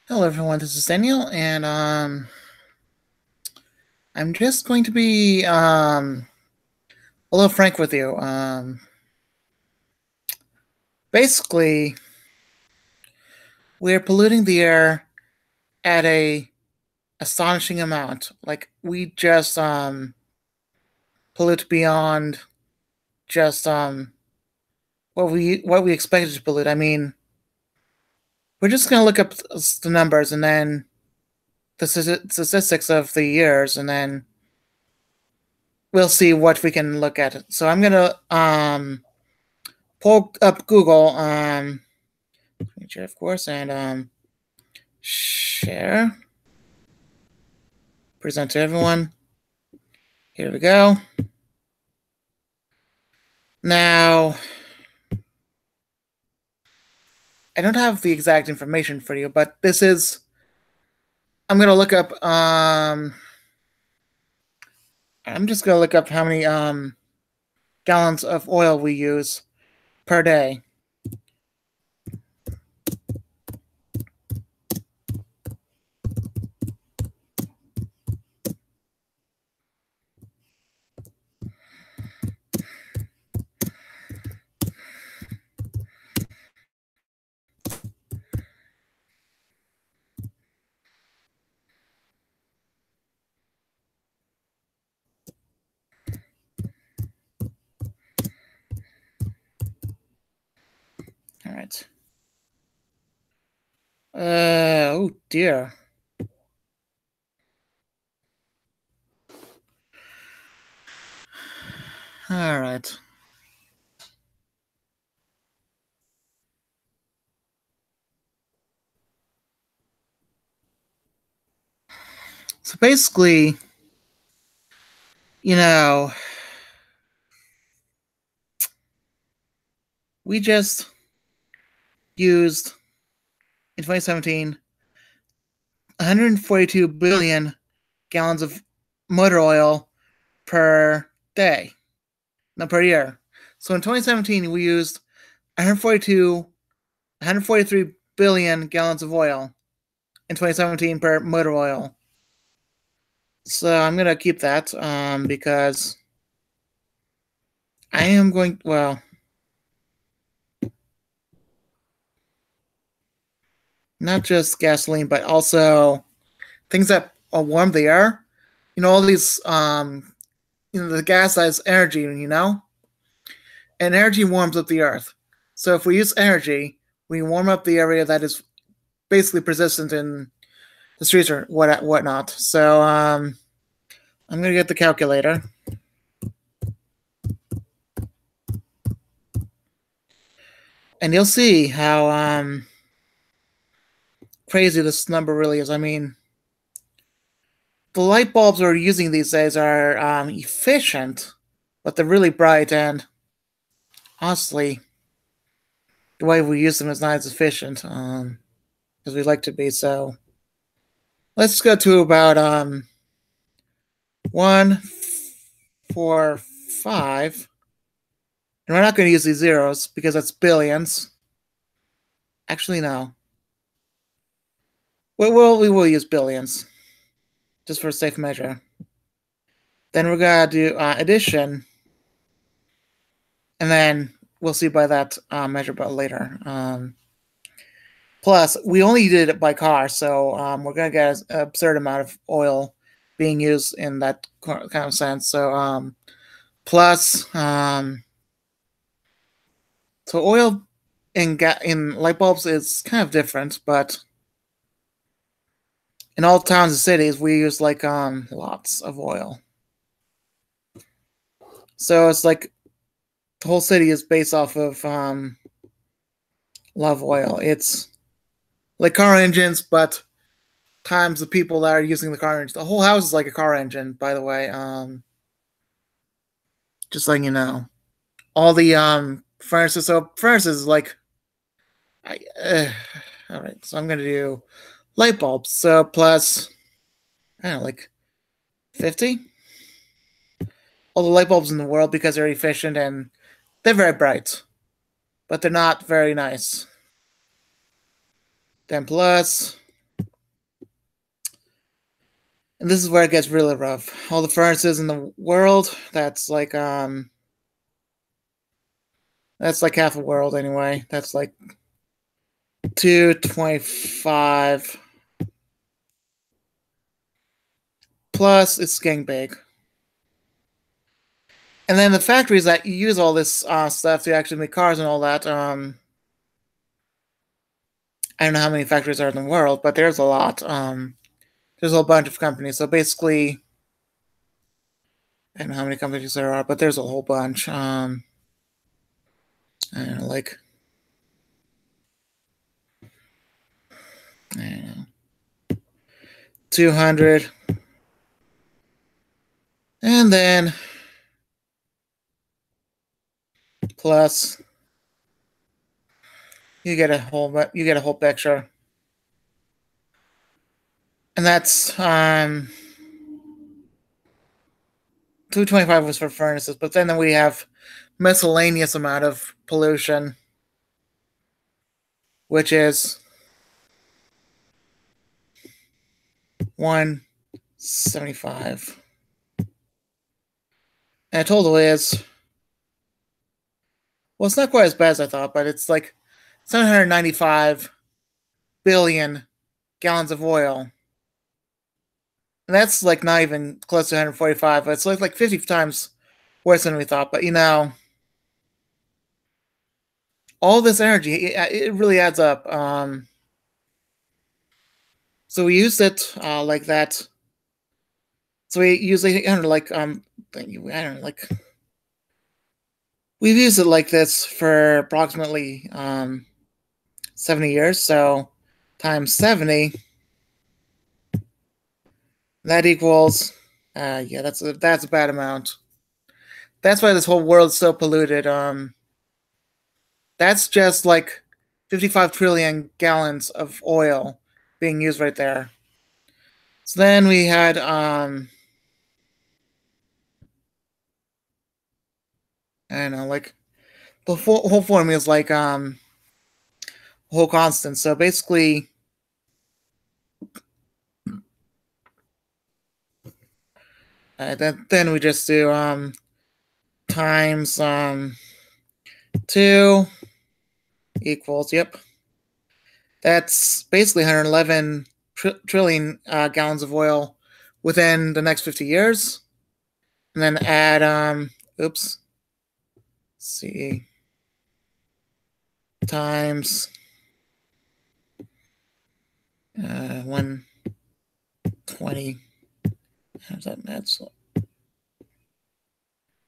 Hello, everyone. This is Daniel, and I'm just going to be a little frank with you. Basically, we're polluting the air at a astonishing amount. Like we just pollute beyond just what we expected to pollute. I mean, we're just gonna look up the numbers and then the statistics of the years, and then we'll see what we can look at. So I'm gonna pull up Google share, of course, and share, present to everyone. Here we go. Now, I don't have the exact information for you, but this is, I'm going to look up, I'm just going to look up how many gallons of oil we use per day. All right. Oh dear. All right. So basically, you know, we just used in 2017 142 billion gallons of motor oil per day, no, per year. So in 2017, we used 143 billion gallons of oil in 2017 per motor oil. So I'm gonna keep that because I am going, well, not just gasoline, but also things that warm the air. All these the gas has energy. And energy warms up the earth. So if we use energy, we warm up the area that is basically persistent in the streets or whatnot. So I'm gonna get the calculator. And you'll see how crazy this number really is. I mean, the light bulbs we're using these days are efficient, but they're really bright, and honestly, the way we use them is not as efficient as we'd like to be. So let's go to about 145. And we're not going to use these zeros because that's billions. Actually, no. We will use billions just for a safe measure. Then we're going to do addition. And then we'll see by that measure but later. Plus, we only did it by car, so we're going to get an absurd amount of oil being used in that kind of sense. So, plus, so oil in light bulbs is kind of different, but in all towns and cities, we use like lots of oil. So it's like the whole city is based off of love oil. It's like car engines, but times the people that are using the car engine. The whole house is like a car engine, by the way. Just letting you know. All the furnaces. So furnaces is like, all right. So I'm gonna do light bulbs. So plus, I don't know, like 50. All the light bulbs in the world because they're efficient and they're very bright, but they're not very nice. Then plus And this is where it gets really rough. All the furnaces in the world, that's like half a world anyway. That's like 225. Plus, it's getting big. And then the factories that use all this stuff to actually make cars and all that. I don't know how many factories are in the world, but there's a lot. There's a whole bunch of companies. So basically, I don't know how many companies there are, but there's a whole bunch. I don't know, like, I don't know, 200. And then plus you get a whole picture. And that's 225 was for furnaces, but then we have miscellaneous amount of pollution, which is 175. And the total is, well, it's not quite as bad as I thought, but it's like 795 billion gallons of oil. And that's like not even close to 145, but it's like 50 times worse than we thought. But all this energy, it really adds up. So we used it like that. So we usually, I don't know, like, I don't know, like, we've used it like this for approximately 70 years. So times 70, that equals, yeah, that's a bad amount. That's why this whole world's so polluted. That's just like 55 trillion gallons of oil being used right there. So then we had I don't know, like the whole formula is like whole constant. So basically, then we just do times 2 equals, yep. That's basically 111 trillion gallons of oil within the next 50 years. And then add oops. Let's see, times 120. How's that math? So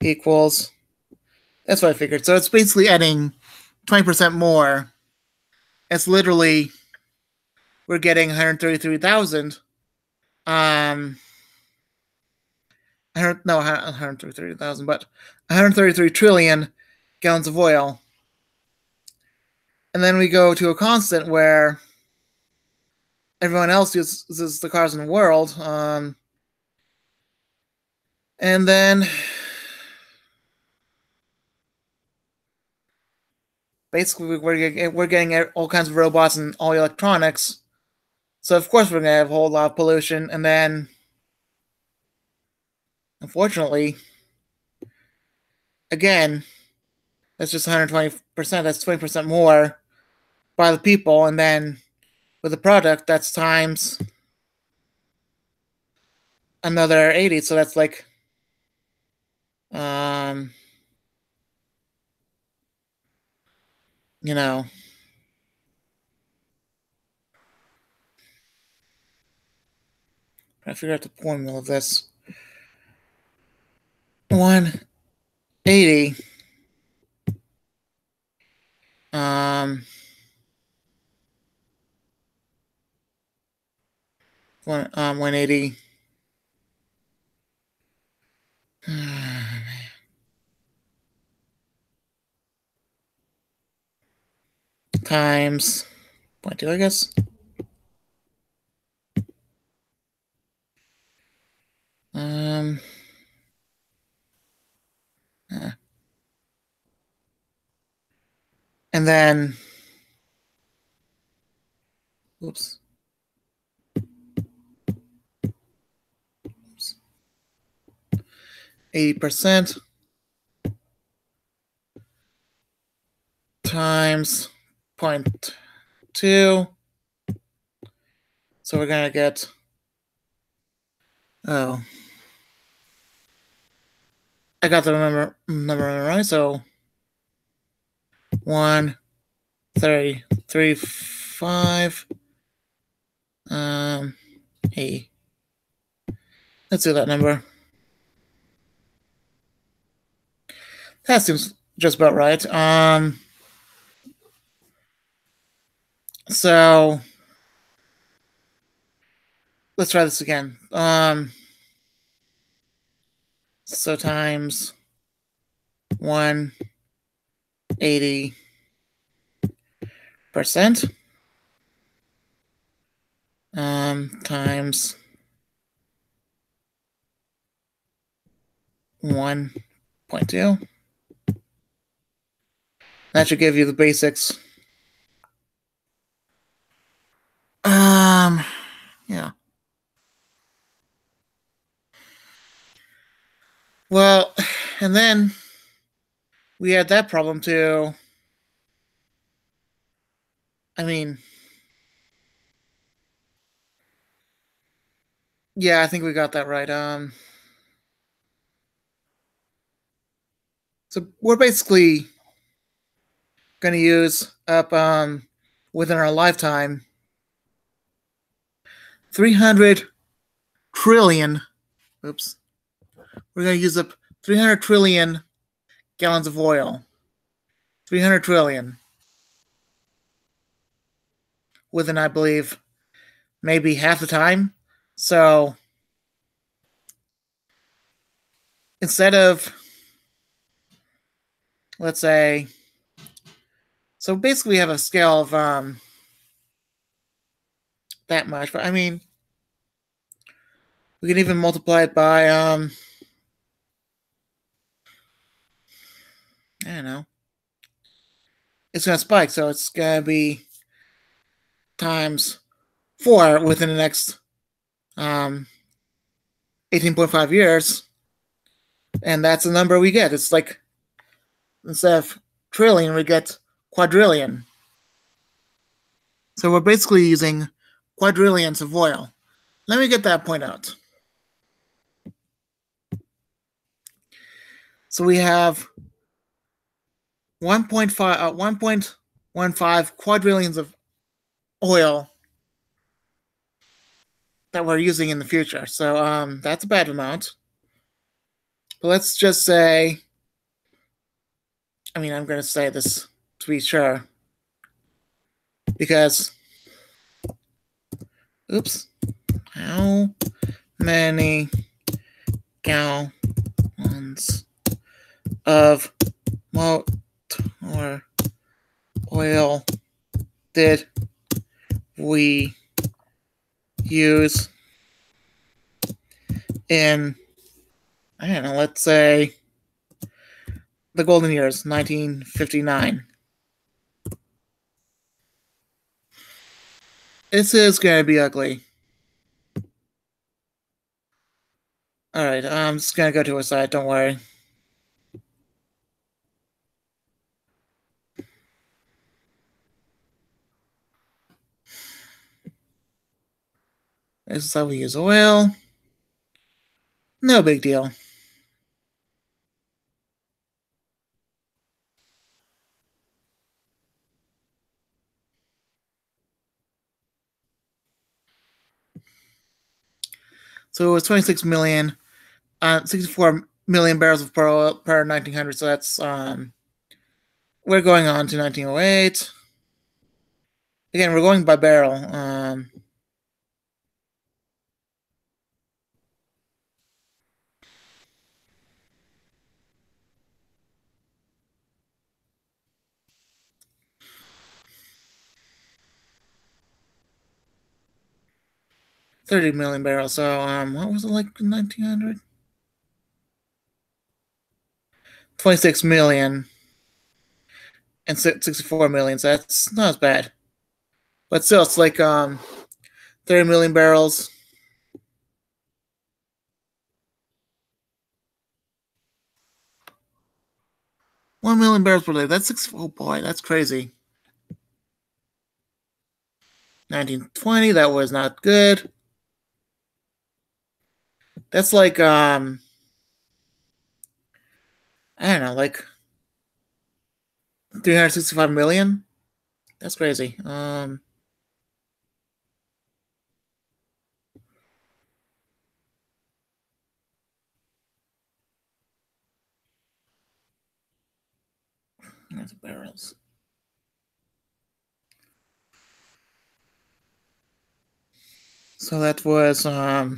equals. That's what I figured. So it's basically adding 20% more. It's literally, we're getting 133,000. Um, no, 133,000, but 133 trillion gallons of oil. And then we go to a constant where everyone else uses the cars in the world. And then basically we're getting all kinds of robots and all electronics. So of course we're gonna have a whole lot of pollution, and then unfortunately, again, that's just 120%. That's 20% more by the people, and then with the product, that's times another 80. So that's like um, you know, I figure out the formula of this. 180 um 180 times 0.2, I guess. Um, uh, and then, oops. 80% times 0.2. So we're going to get, oh, I got the number right. So 1.335. Hey, let's do that number. That seems just about right. So let's try this again. So times 180%. Times 1.2. That should give you the basics. Yeah. Well, and then we had that problem too. I mean, yeah, I think we got that right. So we're basically going to use up within our lifetime 300 trillion. Oops. We're going to use up 300 trillion gallons of oil. 300 trillion. Within, I believe, maybe half the time. So instead of, let's say, so basically we have a scale of that much, but I mean, we can even multiply it by I don't know. It's gonna spike, so it's gonna be times 4 within the next 18.5 years, and that's the number we get. It's like instead of trillion, we get quadrillion. So we're basically using quadrillions of oil. Let me get that point out. So we have 1.15 quadrillions of oil that we're using in the future. So that's a bad amount. But let's just say, I mean, I'm going to say this to be sure, because, oops, how many gallons of motor oil did we use in, I don't know, let's say the golden years, 1959. This is going to be ugly. Alright, I'm just going to go to a side, don't worry. This is how we use oil. No big deal. So it was 26 million, 64 million barrels of oil per 1900. So that's, we're going on to 1908. Again, we're going by barrel. 30 million barrels. So, what was it like in 1900? 26 million and 64 million. So that's not as bad. But still, it's like 30 million barrels. 1 million barrels per day. That's six. Oh boy, that's crazy. 1920. That was not good. That's like I don't know, like 365 million. That's crazy. That's barrels. So that was oh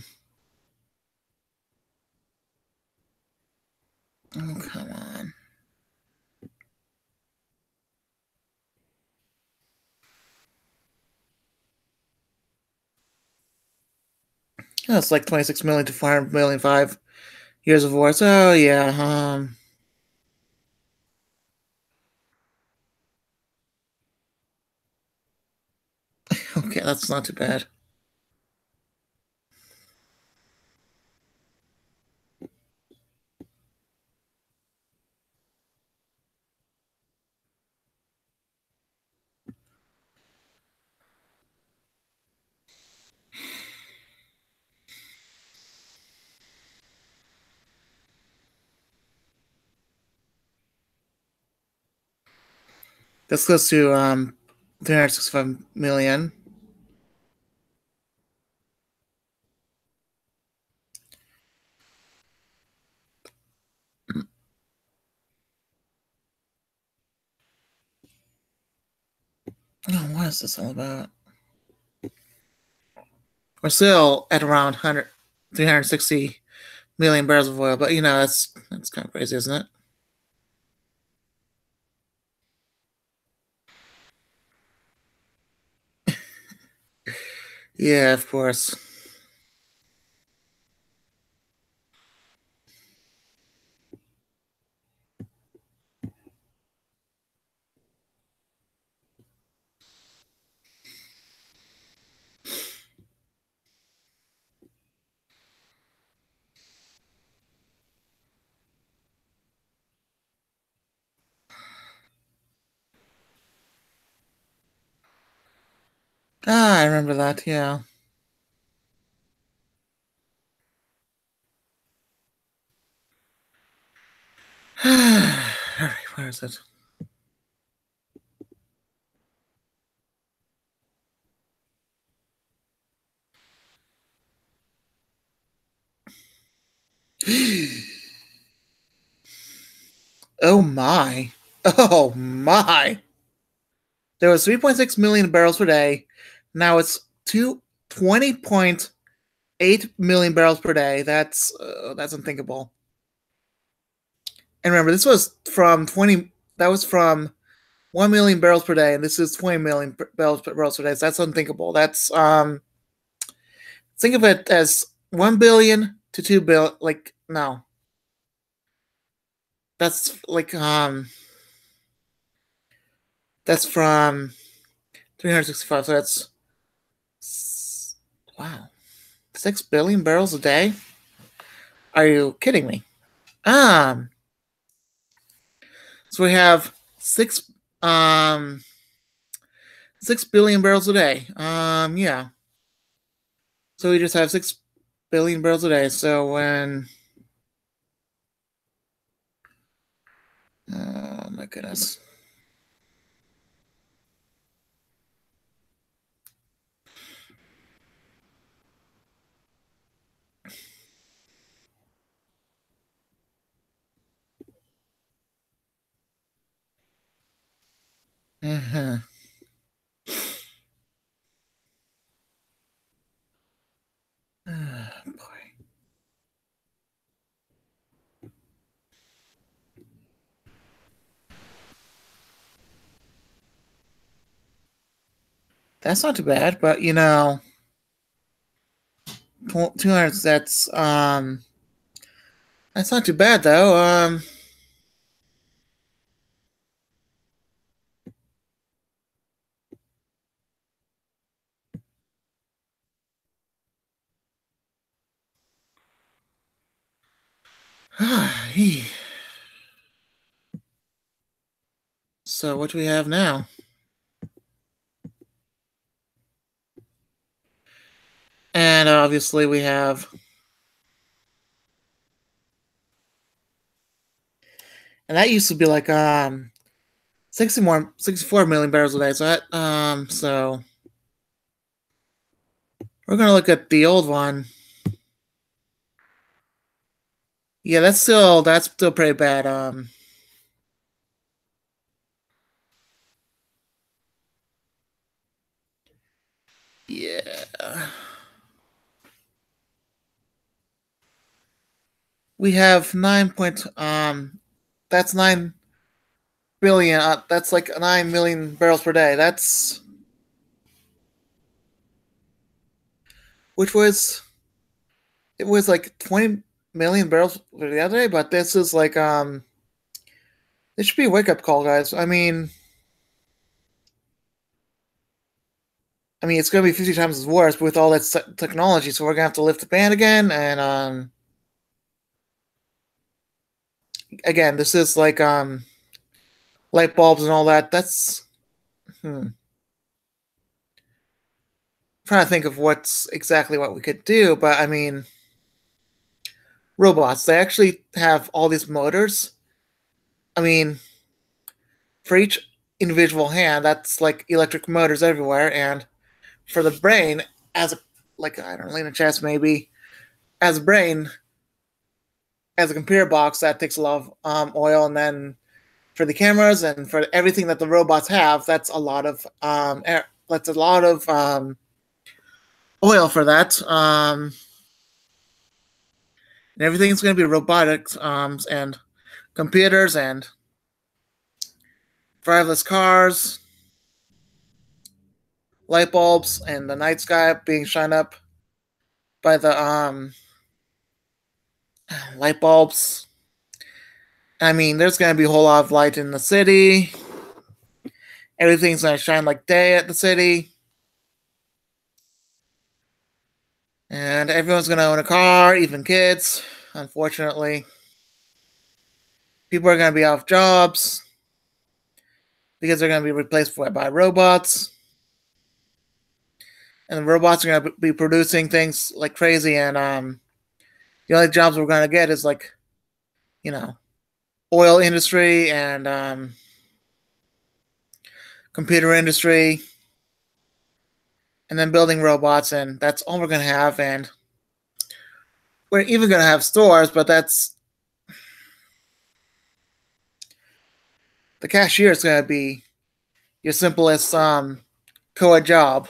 come on. That's like 26 million to 400 million 5 years of war. So yeah, okay, that's not too bad. That's close to 365 million. Oh, what is this all about? We're still at around 360 million barrels of oil, but that's kind of crazy, isn't it? Yeah, of course. Ah, I remember that. Yeah. All right, where is it? Oh my! Oh my! There was 3.6 million barrels per day. Now it's 20.8 million barrels per day. That's unthinkable. And remember, this was from 20. That was from 1 million barrels per day, and this is 20 million barrels per day. So that's unthinkable. That's think of it as 1 billion to 2 billion. Like no, that's like that's from 365. So that's wow, 6 billion barrels a day. Are you kidding me? Um, so we have um 6 billion barrels a day. Yeah. So we just have 6 billion barrels a day. So when oh my goodness. Uh-huh. Boy. That's not too bad, but 200. That's not too bad though. So what do we have now? And obviously we have, and that used to be like 64 million barrels a day. So so we're gonna look at the old one. Yeah, that's still pretty bad. Yeah, we have 9 point that's 9 billion. That's like 9 million barrels per day. That's which was it was like 20 million barrels the other day, but this is like this should be a wake up call, guys. I mean, it's going to be 50 times as worse with all that technology. So we're going to have to lift the ban again. And again, this is like light bulbs and all that. That's trying to think of what's exactly what we could do. But I mean, robots. They actually have all these motors. I mean, for each individual hand, that's like electric motors everywhere. And for the brain, as a like I don't know, in a chest maybe as a brain, as a computer box that takes a lot of oil, and then for the cameras and for everything that the robots have, that's a lot of that's a lot of oil for that. And everything's going to be robotics and computers and driverless cars, light bulbs, and the night sky being shined up by the light bulbs. I mean, there's going to be a whole lot of light in the city. Everything's going to shine like day at the city. And everyone's going to own a car, even kids, unfortunately. People are going to be off jobs because they're going to be replaced by robots. And the robots are going to be producing things like crazy. And the only jobs we're going to get is like, you know, oil industry and computer industry. And then building robots. And that's all we're going to have. And we're even going to have stores, but that's the cashier is going to be your simplest co-ed job.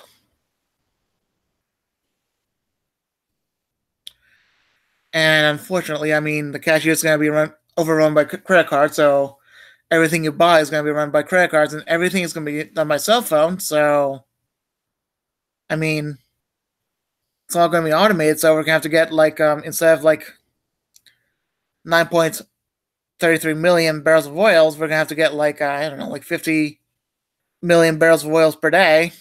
And unfortunately, I mean, the cashier is going to be overrun by credit cards, so everything you buy is going to be run by credit cards, and everything is going to be done by cell phone. So, I mean, it's all going to be automated. So we're going to have to get like instead of like 9.33 million barrels of oils, we're going to have to get like I don't know, like 50 million barrels of oils per day.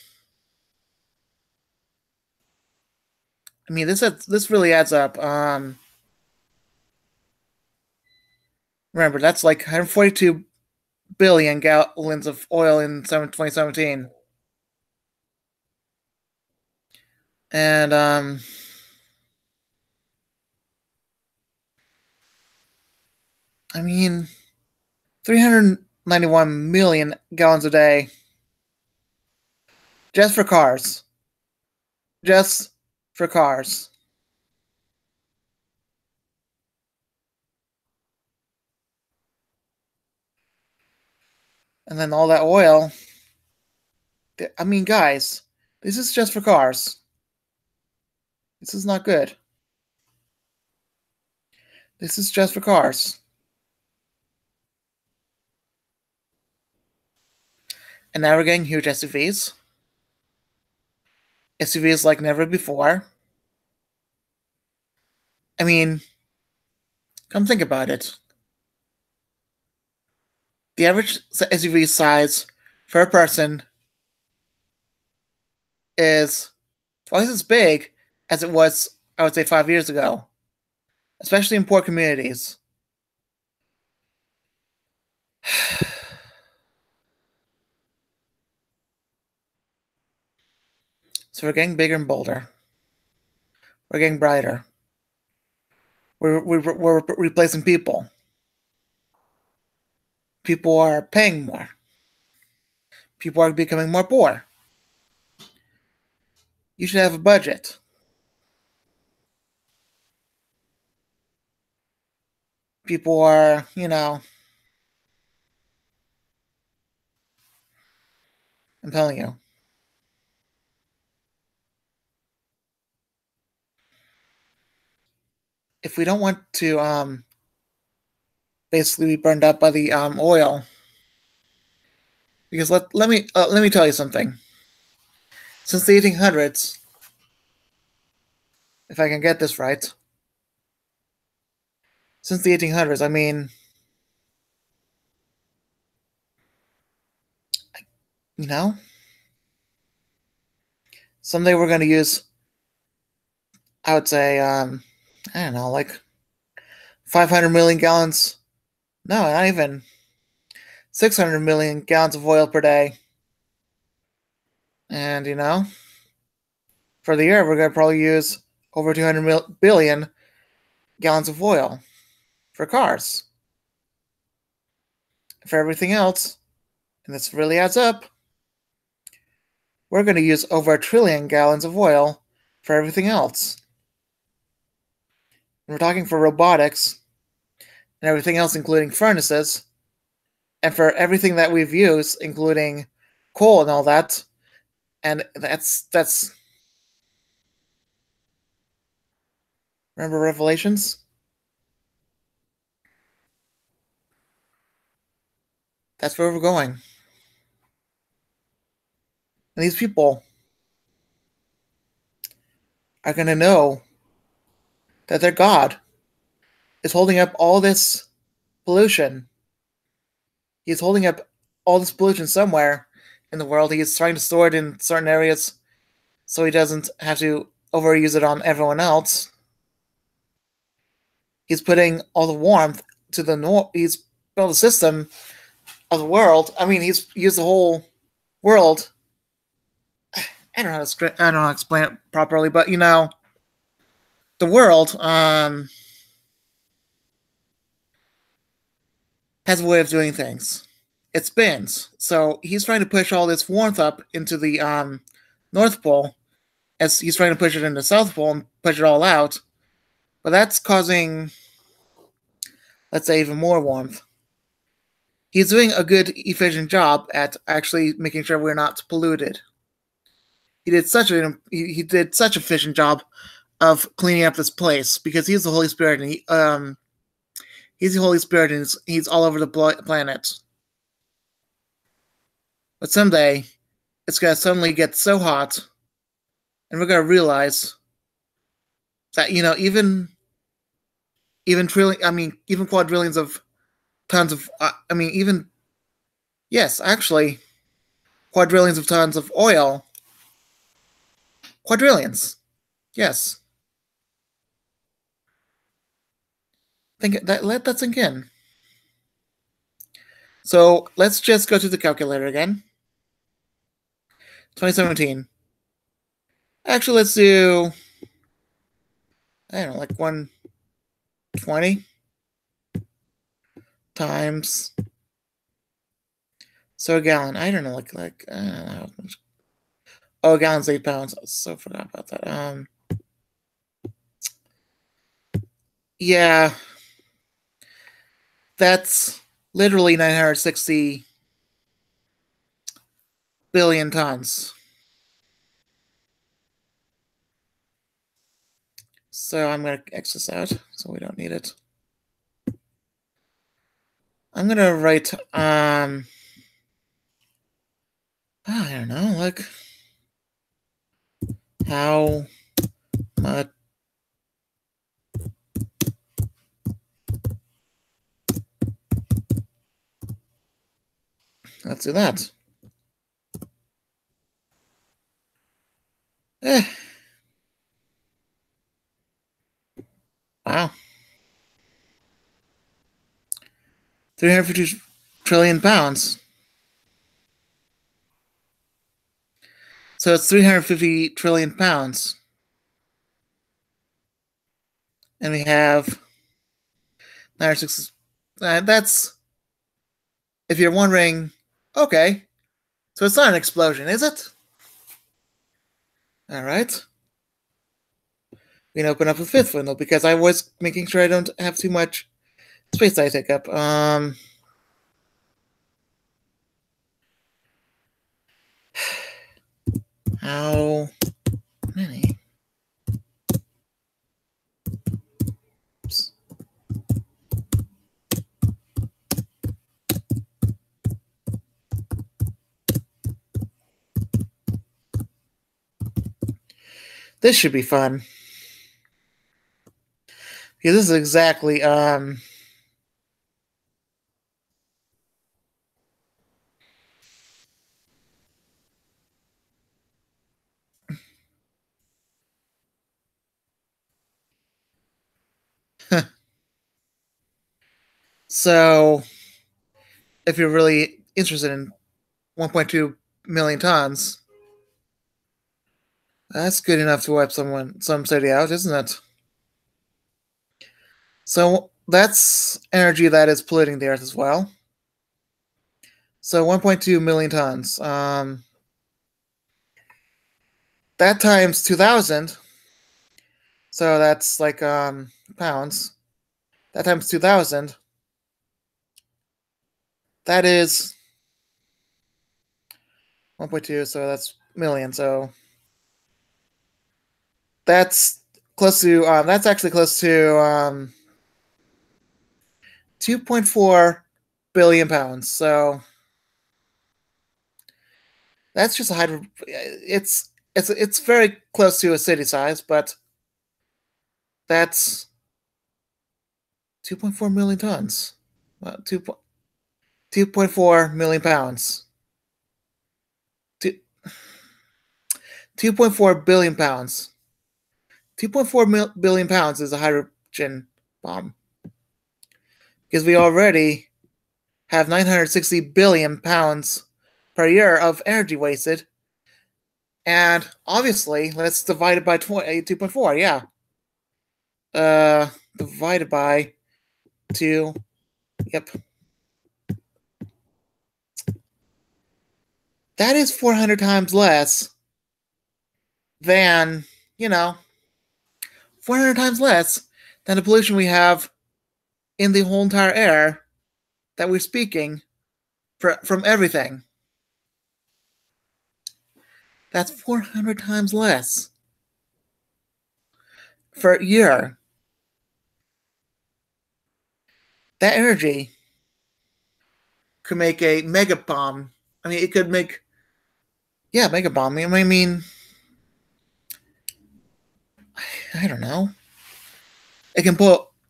I mean, this really adds up. Remember, that's like 142 billion gallons of oil in 2017. And I mean, 391 million gallons a day just for cars. Just for cars. And then all that oil. I mean, guys, this is just for cars. This is not good. This is just for cars. And now we're getting huge SUVs. SUVs like never before. I mean, come think about it. The average SUV size for a person is twice as big as it was, I would say, 5 years ago, especially in poor communities. So we're getting bigger and bolder. We're getting brighter. We're replacing people. People are paying more. People are becoming more poor. You should have a budget. People are, I'm telling you. If we don't want to basically be burned up by the oil, because let me tell you something. Since the 1800s, if I can get this right, since the 1800s, I mean, you know, someday we're going to use, I would say, I don't know, like 500 million gallons. No, not even 600 million gallons of oil per day. And, for the year, we're going to probably use over 200 billion gallons of oil for cars. For everything else, and this really adds up, we're going to use over 1 trillion gallons of oil for everything else. And we're talking for robotics and everything else, including furnaces, and for everything that we've used, including coal and all that. And that's remember Revelations? That's where we're going. And these people are going to know that their God is holding up all this pollution. He's holding up all this pollution somewhere in the world. He's trying to store it in certain areas so he doesn't have to overuse it on everyone else. He's putting all the warmth to the north. He's built a system of the world. I mean, he's used the whole world. I don't know how to explain it properly, but the world has a way of doing things. It spins, so he's trying to push all this warmth up into the North Pole, as he's trying to push it into the South Pole and push it all out. But that's causing, let's say, even more warmth. He's doing a good, efficient job at actually making sure we're not polluted. He did such an efficient job of cleaning up this place because he's the Holy Spirit, and he's the Holy Spirit, and he's all over the planet. But someday, it's gonna suddenly get so hot, and we're gonna realize that even quadrillions of tons of even yes, actually, quadrillions of tons of oil, quadrillions, yes. Let that sink in. So let's just go to the calculator again. 2017. Actually, let's do, I don't know, like 120 times. So a gallon. I don't know, like I don't know how much. Oh, a gallon's 8 pounds. I so forgot about that. Yeah, that's literally 960 billion tons. So I'm gonna X this out, so we don't need it. I'm gonna write I don't know, like how much. Let's do that. Eh. Wow. 350 trillion pounds. So it's 350 trillion pounds. And we have 960. That's, if you're wondering, okay, so it's not an explosion, is it? All right. We can open up a fifth window because I was making sure I don't have too much space I take up. How many? Oops. This should be fun. Because this is exactly so if you're really interested in 1.2 million tons, that's good enough to wipe some city out, isn't it? So that's energy that is polluting the earth as well. So 1.2 million tons. That times 2,000. So that's like pounds. That times 2,000. That is 1.2. So that's million. So that's close to. That's actually close to 2.4 billion pounds. So that's just a hydro. It's very close to a city size, but that's 2.4 million tons. 2.4 million pounds. 2.4 billion pounds. 2.4 billion pounds is a hydrogen bomb. Because we already have 960 billion pounds per year of energy wasted. And obviously, let's divide it by 2.4. Yeah. Divided by 2. Yep. That is 400 times less than, 400 times less than the pollution we have in the whole entire air that we're speaking from everything. That's 400 times less for a year. That energy could make a mega bomb. I mean, it could make, yeah, mega bomb. I mean, I don't know. It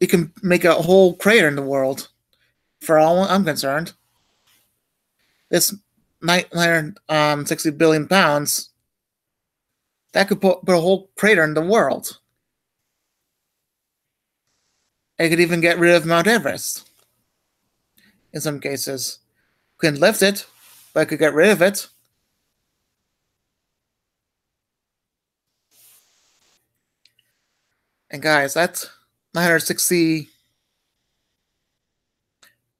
can make a whole crater in the world. For all I'm concerned, this 960 billion pounds that could put a whole crater in the world. It could even get rid of Mount Everest. In some cases, couldn't lift it, but it could get rid of it. And guys, that's 960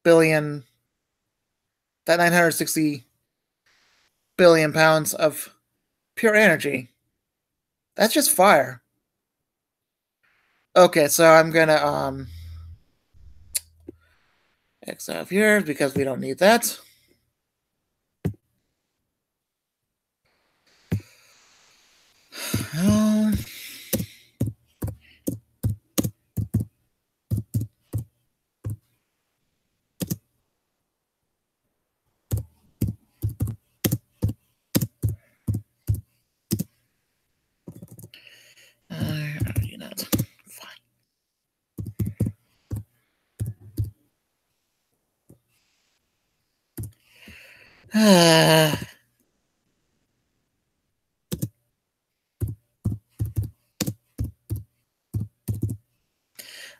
billion. That 960 billion pounds of pure energy. That's just fire. Okay, so I'm gonna X out of here because we don't need that. Um, already not. Fine.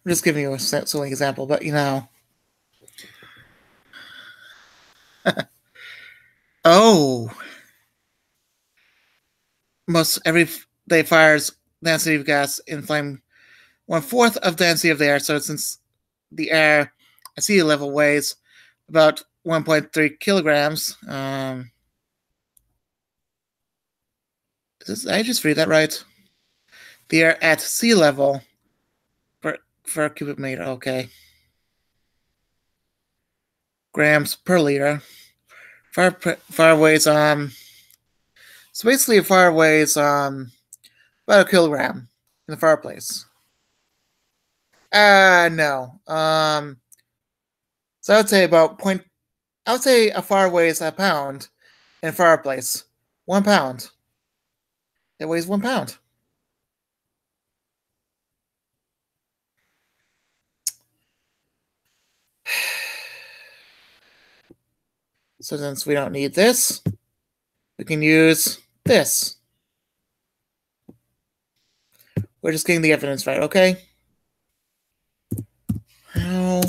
I'm just giving you a silly example, but oh, most everyday fire's density of gas in flame 1/4 of the density of the air. So since the air at sea level weighs about 1.3 kilograms, did I just read that right? The air at sea level per cubic meter. Okay, grams per liter. Fire weighs So basically, a fire weighs about a kilogram in the fireplace. No. So I would say about point. I would say a fire weighs a pound in a fireplace. 1 pound. It weighs 1 pound. So since we don't need this, we can use this. We're just getting the evidence right, okay? How?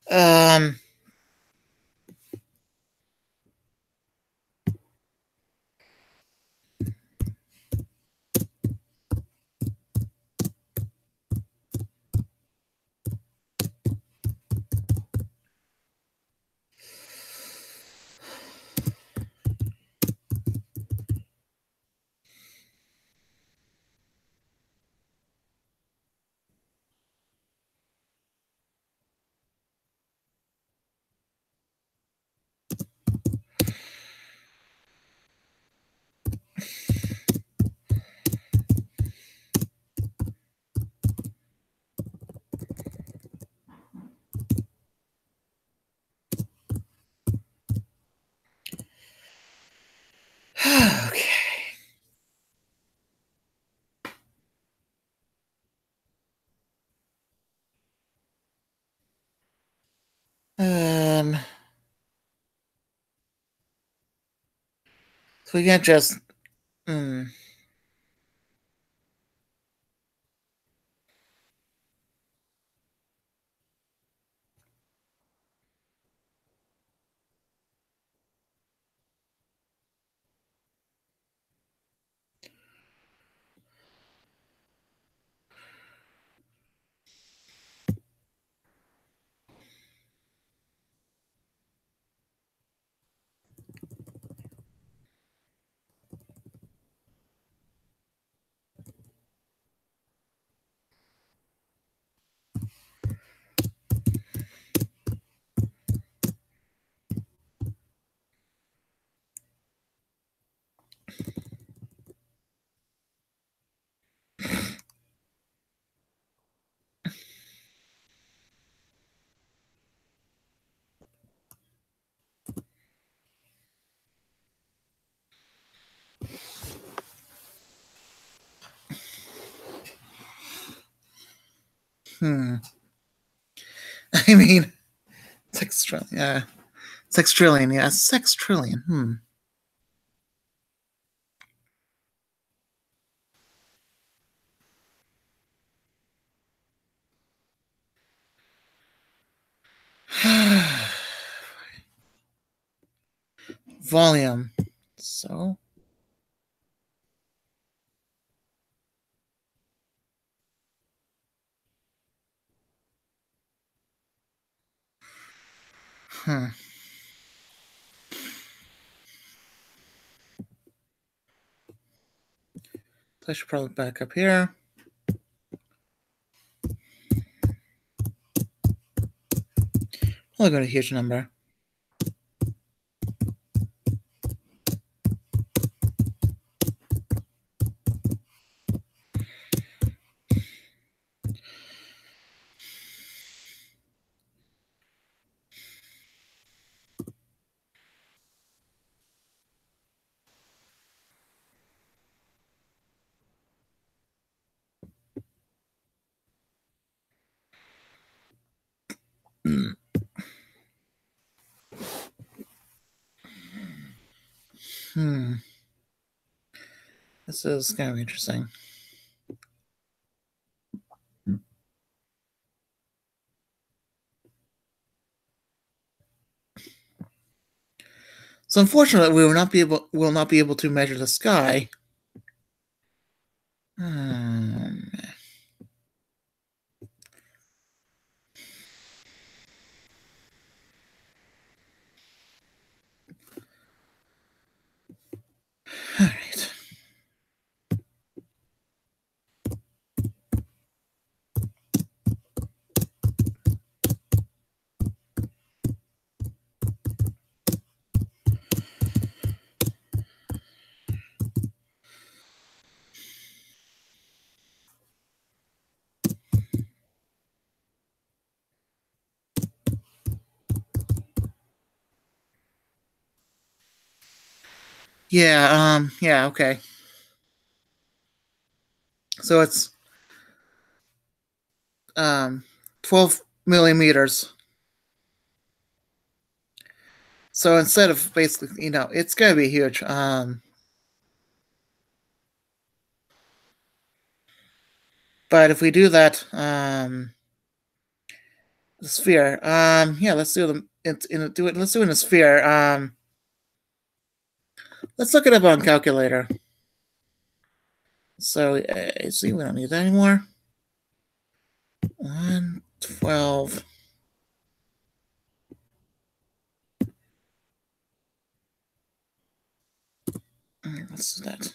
Um. Okay. Um. So we can't just. Hmm. Hmm. I mean, sextrillion. Yeah. Sextrillion. Yeah. Sextrillion. Hmm. Volume. So. Hmm. I should probably back up here. I'll go to a huge number. This is kind of interesting. So unfortunately, we will not be able to measure the sky. All right. Yeah, okay. So it's 12 millimeters. So instead of basically, it's gonna be huge. But if we do that, the sphere. Yeah, let's do them. Do it. Let's do it in a sphere. Let's look it up on calculator. So see, we don't need that anymore. 112. Let's do that.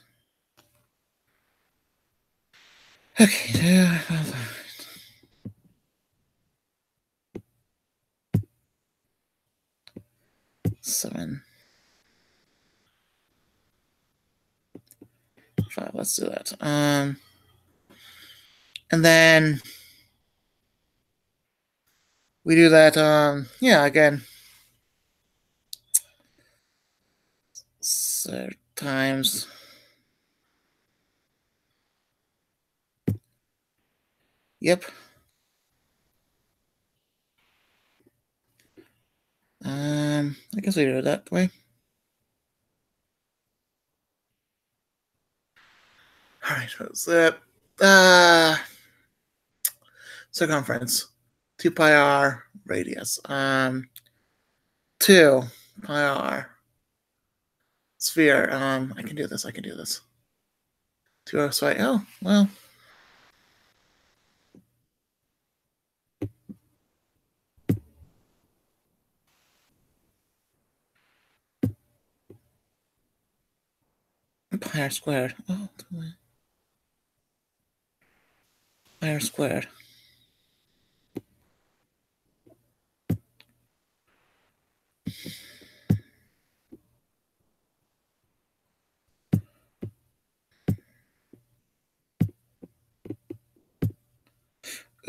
Okay. 7. 5. Let's do that. And then we do that. Yeah, again. So times. Yep. I guess we do it that way. All right, so circumference, 2 pi r radius, 2 pi r sphere. I can do this. 2 so oh well. Pi r squared. Oh, pi r squared.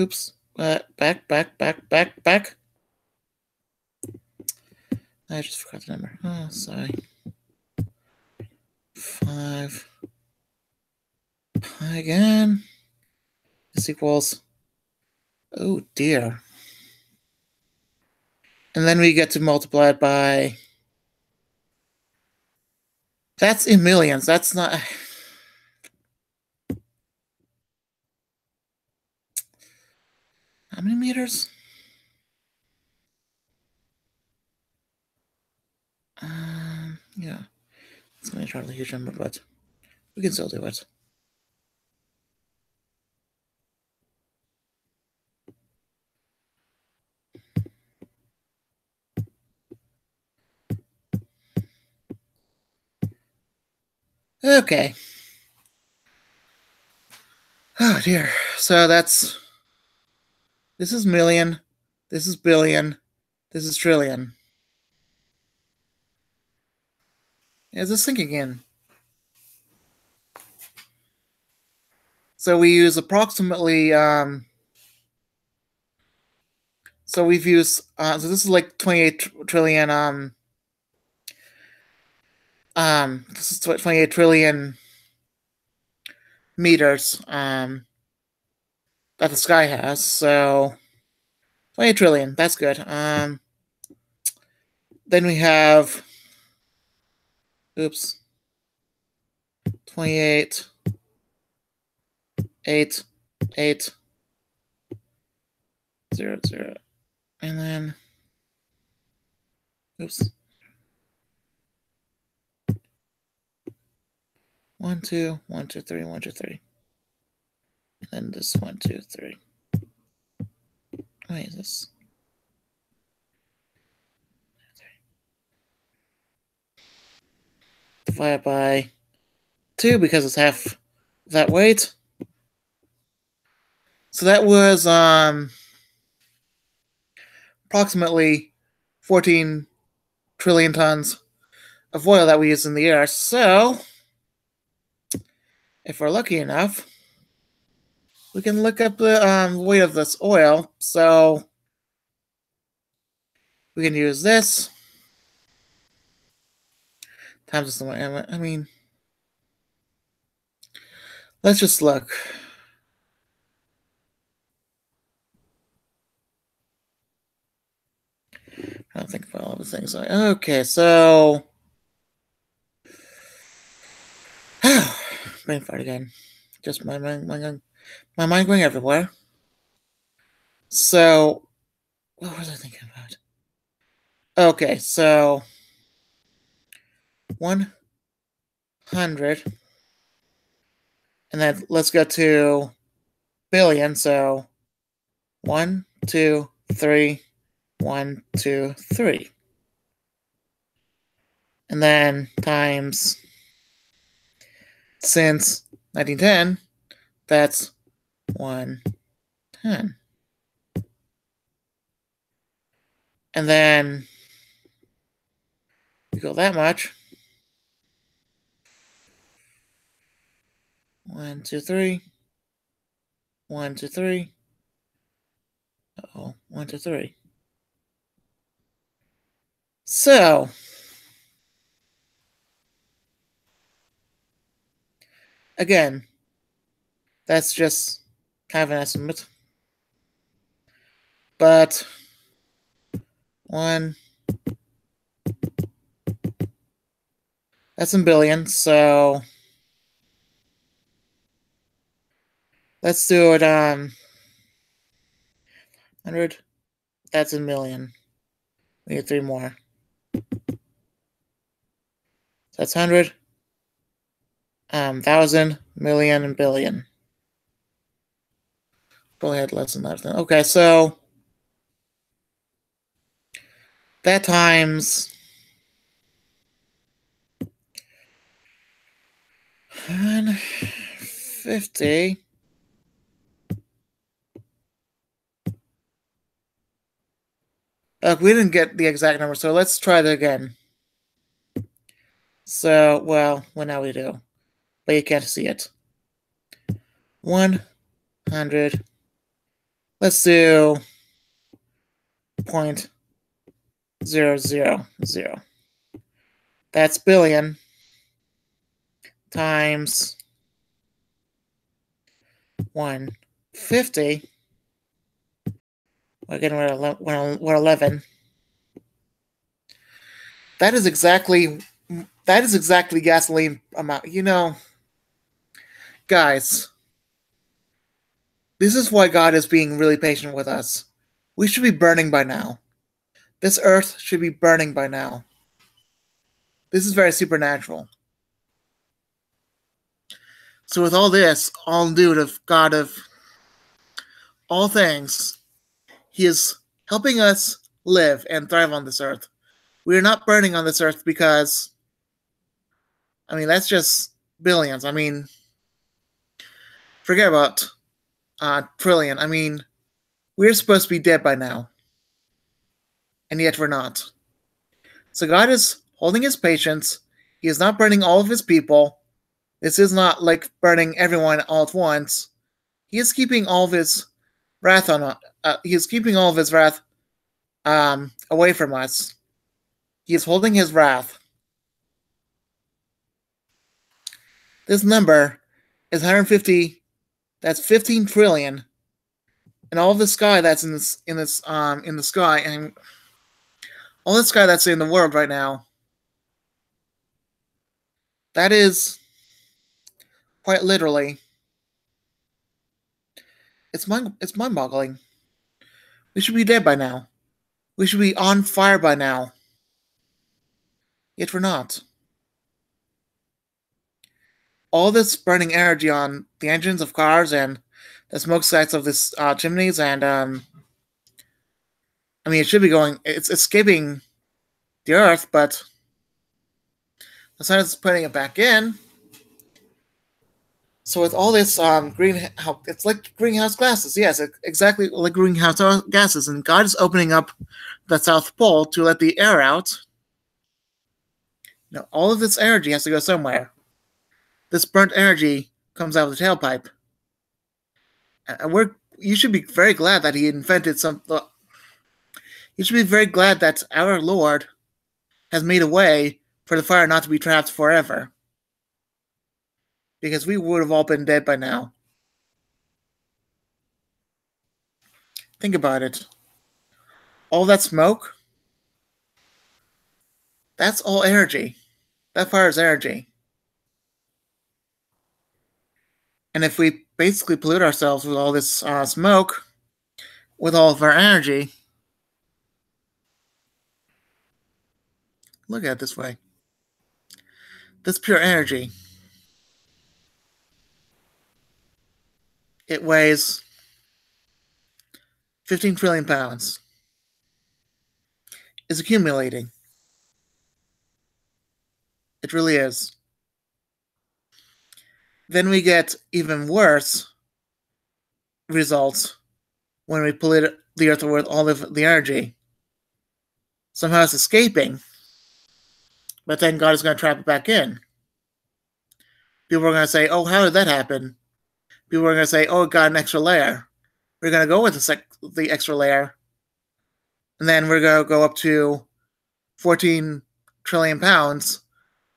Oops. Back. I just forgot the number. Oh, sorry. 5 pi again. This equals. Oh dear. And then we get to multiply it by. That's in millions. That's not. How many meters? Yeah. It's going to try to huge number, but we can still do it. Okay. Oh dear. So this is million, this is billion, this is trillion. Is this sinking in? So we use approximately so we've used so this is like 28 trillion this is 28 trillion meters that the sky has. So 28 trillion, that's good. Then we have oops. 28, 8, 8, 0, 0. And then, oops. 1, 2, 1, 2, 3, 1, 2, 3. And then this 1, 2, 3. Wait, is this? Divided by 2 because it's half that weight. So that was approximately 14 trillion tons of oil that we use in the air. So if we're lucky enough, we can look up the weight of this oil. So we can use this times this. I mean, let's just look. I don't think about all the things. Okay, so brain fart again. Just my mind going everywhere. So, what was I thinking about? Okay, so 100, and then let's go to billion. So 1, 2, 3, 1, 2, 3, and then times since 1910, that's 110. And then we go that much. 1, 2, 3. 1, 2, 3. Uh-oh, 1, 2, 3. So again, that's just kind of an estimate. But 1, that's in billions, so let's do it 100, that's a million. We need 3 more. That's 100, 1,000, million, and billion. Probably had less than that. Okay, so that times 150. We didn't get the exact number, so let's try that again. So, well, now we do, but you can't see it. 100. Let's do 0.000. That's billion times 150. Again, we're 11. That is exactly gasoline amount. You know, guys, this is why God is being really patient with us. We should be burning by now. This earth should be burning by now. This is very supernatural. So with all this, all due to God of all things, He is helping us live and thrive on this earth. We are not burning on this earth because, I mean, that's just billions. I mean, forget about trillion. I mean, we're supposed to be dead by now. And yet we're not. So God is holding His patience. He is not burning all of His people. This is not like burning everyone all at once. He is keeping all of His wrath on. He is keeping all of His wrath away from us. He is holding His wrath. This number is 150. That's 15 trillion. And all of the sky that's in the sky, and all the sky that's in the world right now, that is Quite literally. It's mind-boggling. We should be dead by now. We should be on fire by now. Yet we're not. All this burning energy on the engines of cars and the smokestacks of this chimneys, and I mean, it should be going. It's escaping the Earth, but the sun is putting it back in. So with all this it's like greenhouse gases. Yes, exactly like greenhouse gases, and God is opening up the South Pole to let the air out. Now, all of this energy has to go somewhere. This burnt energy comes out of the tailpipe, and you should be very glad that he invented some. You should be very glad that our Lord has made a way for the fire not to be trapped forever. Because we would have all been dead by now. Think about it. All that smoke, that's all energy. That fire is energy. And if we basically pollute ourselves with all this smoke, with all of our energy, look at it this way. This pure energy, it weighs 15 trillion pounds. It's accumulating. It really is. Then we get even worse results when we pollute the earth with all of the energy. Somehow it's escaping, but then God is going to trap it back in. People are going to say, oh, how did that happen? People are going to say, oh, it got an extra layer. We're going to go with the extra layer, and then we're going to go up to 14 trillion pounds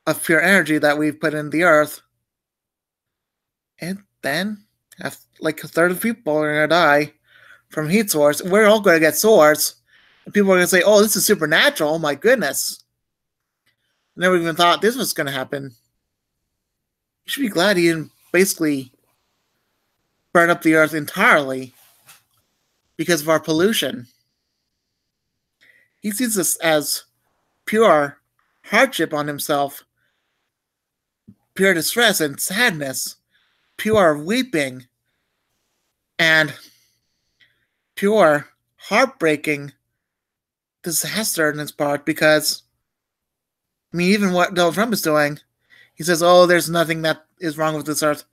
of pure energy that we've put in the earth. And then, like a third of people are going to die from heat source. We're all going to get sores. And people are going to say, oh, this is supernatural. Oh, my goodness. I never even thought this was going to happen. You should be glad he didn't basically burn up the earth entirely because of our pollution. He sees this as pure hardship on himself, pure distress and sadness, pure weeping, and pure heartbreaking disaster in his part because, I mean, even what Donald Trump is doing, he says, oh, there's nothing that is wrong with this earth.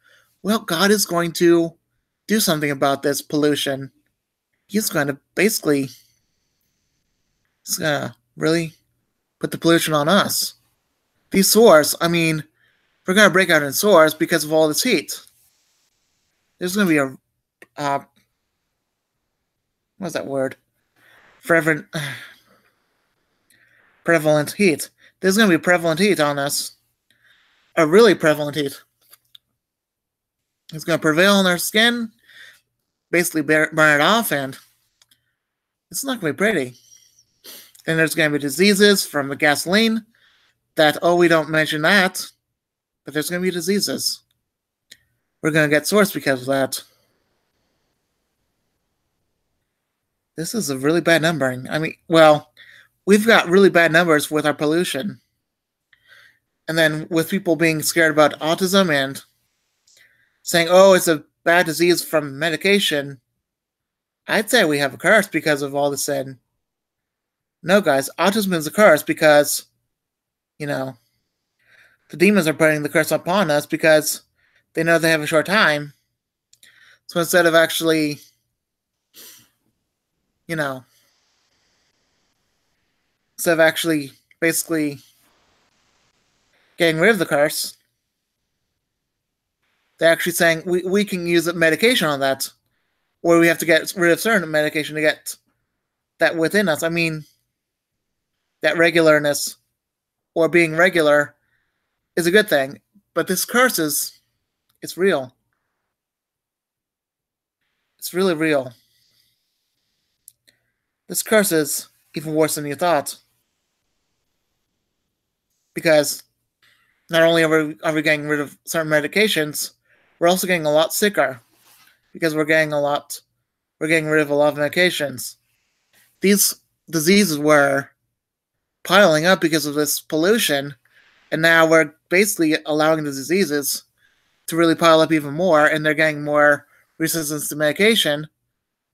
Well, God is going to do something about this pollution. He's going to basically really put the pollution on us. These sores, I mean, we're going to break out in sores because of all this heat. There's going to be a, what's that word? Prevalent heat. There's going to be prevalent heat on us. A really prevalent heat. It's going to prevail on our skin, basically burn it off, and it's not going to be pretty. And there's going to be diseases from the gasoline that, oh, we don't mention that, but there's going to be diseases. We're going to get sores because of that. This is a really bad numbering. I mean, well, we've got really bad numbers with our pollution. And then with people being scared about autism and saying, oh, it's a bad disease from medication, I'd say we have a curse because of all this sin. No, guys, autism is a curse because, you know, the demons are putting the curse upon us because they know they have a short time. So instead of actually, you know, basically getting rid of the curse, they're actually saying we can use a medication on that, or we have to get rid of certain medication to get that within us. I mean, that regularness or being regular is a good thing, but this curse it's real. It's really real. This curse is even worse than you thought. Because not only are we getting rid of certain medications, we're also getting a lot sicker because we're getting rid of a lot of medications. These diseases were piling up because of this pollution, and now we're basically allowing the diseases to really pile up even more, and they're getting more resistance to medication,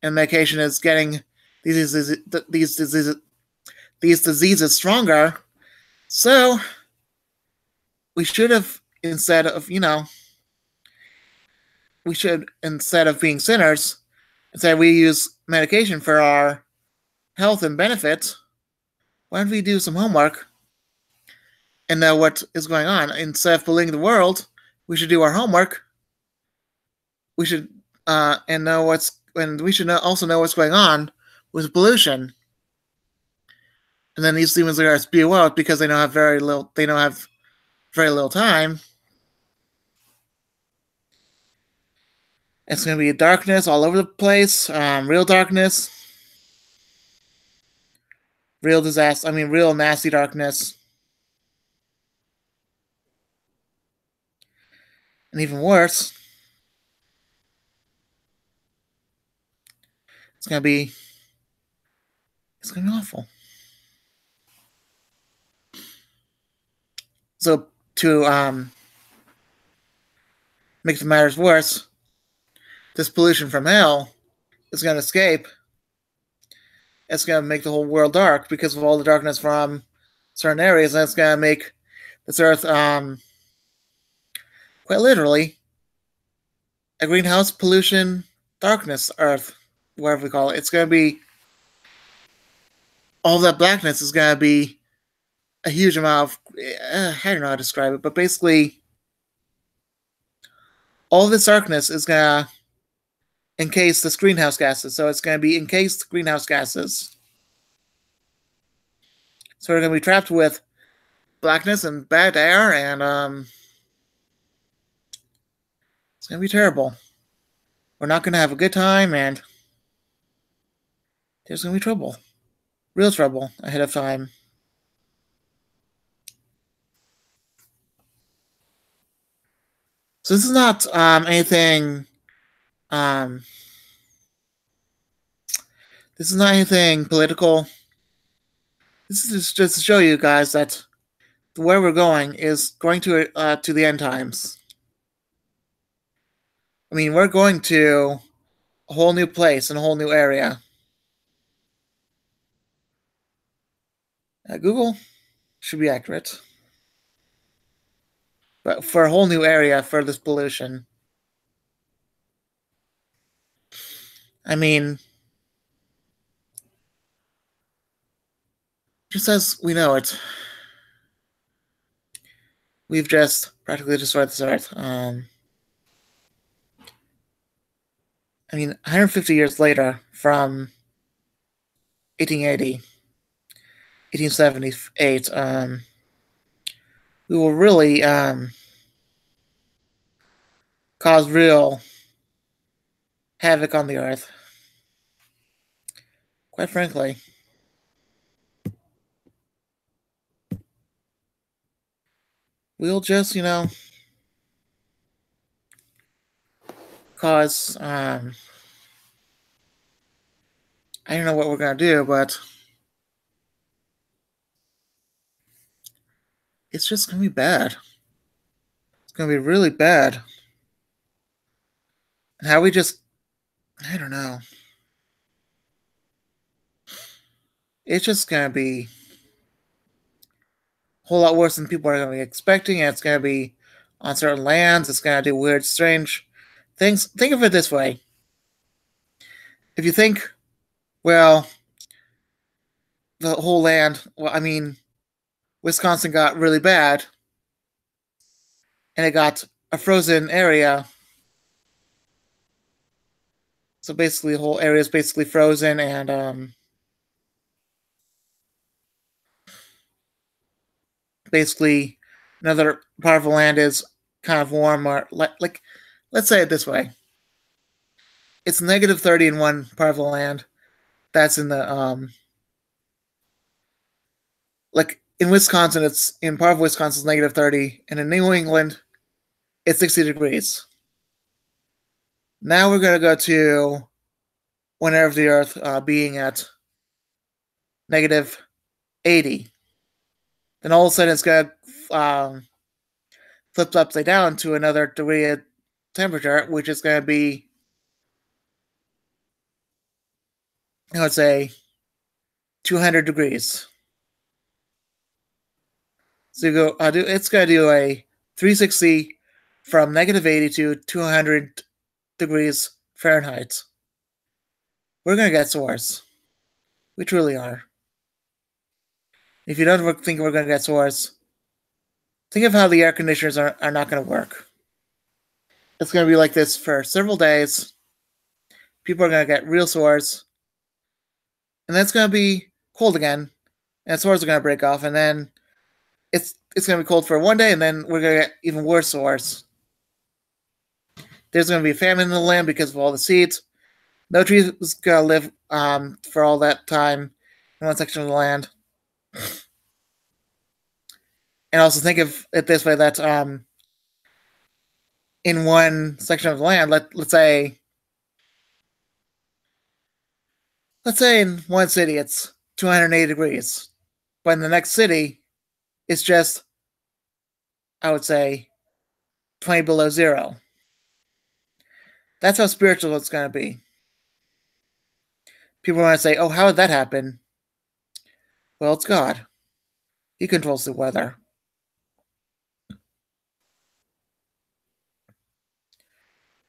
and medication is getting these diseases stronger. So we should have instead of being sinners, instead we use medication for our health and benefit. Why don't we do some homework and know what is going on? Instead of bullying the world, we should do our homework. We should we should also know what's going on with pollution. And then these demons are going to spew out because they don't have very little time. It's going to be darkness all over the place, real darkness, real disaster. I mean, real nasty darkness. And even worse, it's going to be awful. So to make the matters worse, this pollution from hell is going to escape. It's going to make the whole world dark because of all the darkness from certain areas, and it's going to make this earth, quite literally, a greenhouse pollution darkness earth, whatever we call it. It's going to be, all that blackness is going to be a huge amount of, I don't know how to describe it, but basically, all this darkness is going to encase this greenhouse gases. So it's going to be encased greenhouse gases. So we're going to be trapped with blackness and bad air, and it's going to be terrible. We're not going to have a good time, and there's going to be trouble. Real trouble ahead of time. So this is not anything. This is not anything political. This is just to show you guys that where we're going is going to the end times. I mean, we're going to a whole new place and a whole new area. Google should be accurate. But for a whole new area for this pollution. I mean, just as we know it, we've just practically destroyed this earth. I mean, 150 years later, from 1880, 1878, we will really cause real havoc on the earth. Quite frankly. We'll just, cause, I don't know what we're going to do, but it's just going to be bad. It's going to be really bad. And how we just, I don't know. It's just going to be a whole lot worse than people are going to be expecting, and it's going to be on certain lands. It's going to do weird, strange things. Think of it this way. If you think, well, the whole land, well, I mean, Wisconsin got really bad, and it got a frozen area. So basically, the whole area is basically frozen, and basically, another part of the land is kind of warm, or like let's say it this way. It's negative 30 in one part of the land. That's in the like in Wisconsin, it's in part of Wisconsin it's negative 30, and in New England, it's 60 degrees. Now we're going to go to whenever the Earth being at negative 80. Then all of a sudden it's going to flip upside down to another degree of temperature, which is going to be, I would say, 200 degrees. So you go, it's going to do a 360 from negative 80 to 200 degrees Fahrenheit. We're going to get sores. We truly are. If you don't think we're going to get sores, think of how the air conditioners are not going to work. It's going to be like this for several days. People are going to get real sores. And then it's going to be cold again. And sores are going to break off. And then it's going to be cold for one day. And then we're going to get even worse sores. There's going to be a famine in the land because of all the seeds. No tree is going to live for all that time in one section of the land. And also think of it this way, that in one section of the land, let's say in one city it's 280 degrees, but in the next city it's just, I would say, 20 below zero. That's how spiritual it's going to be. People want to say, oh, how did that happen? Well, it's God. He controls the weather.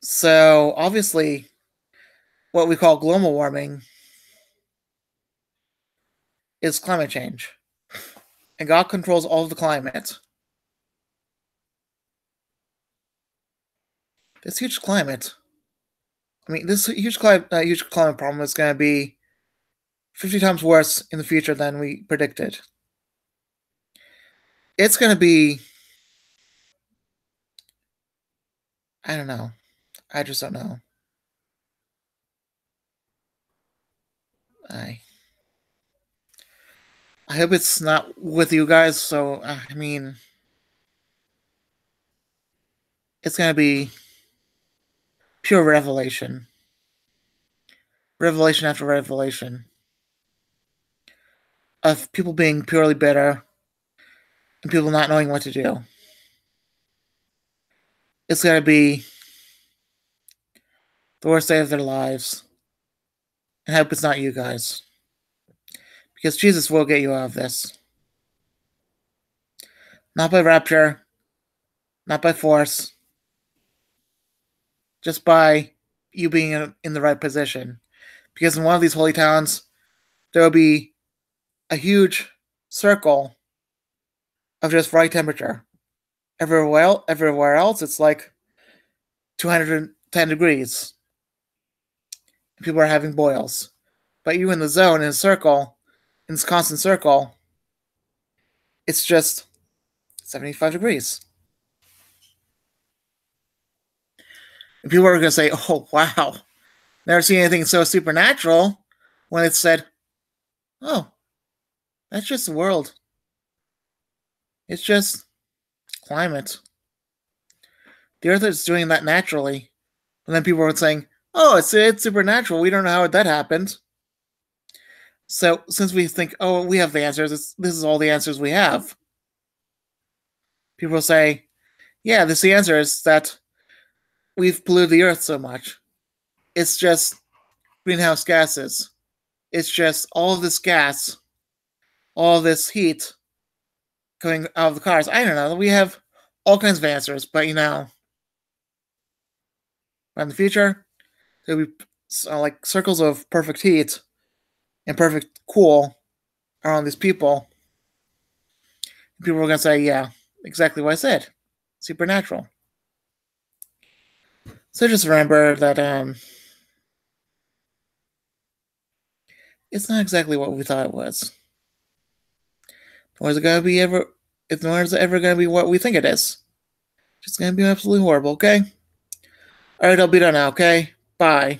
So, obviously, what we call global warming is climate change. And God controls all of the climate. This huge climate problem is going to be 50 times worse in the future than we predicted. It's going to be, I don't know. I just don't know. I hope it's not with you guys, so, I mean, it's going to be pure revelation. Revelation after revelation. Of people being purely bitter and people not knowing what to do. It's going to be the worst day of their lives. And I hope it's not you guys. Because Jesus will get you out of this. Not by rapture. Not by force. Just by you being in the right position. Because in one of these holy towns, there will be a huge circle of just right temperature. Everywhere else, it's like 210 degrees. People are having boils. But you in the zone, in a circle, in this constant circle, it's just 75 degrees. And people are going to say, oh, wow, never seen anything so supernatural, when it's said, oh, that's just the world. It's just climate. The Earth is doing that naturally. And then people are saying, oh, it's supernatural. We don't know how that happened. So since we think, oh, we have the answers, this is all the answers we have. People will say, yeah, the answer is that we've polluted the Earth so much. It's just greenhouse gases. It's just all of this gas, all of this heat coming out of the cars. I don't know. We have all kinds of answers, but in the future, there'll be like circles of perfect heat and perfect cool around these people. People are going to say, yeah, exactly what I said. Supernatural. So just remember that it's not exactly what we thought it was. Nor is it going to be ever. Nor is it ever going to be what we think it is. It's going to be absolutely horrible. Okay. All right, I'll be done now. Okay. Bye.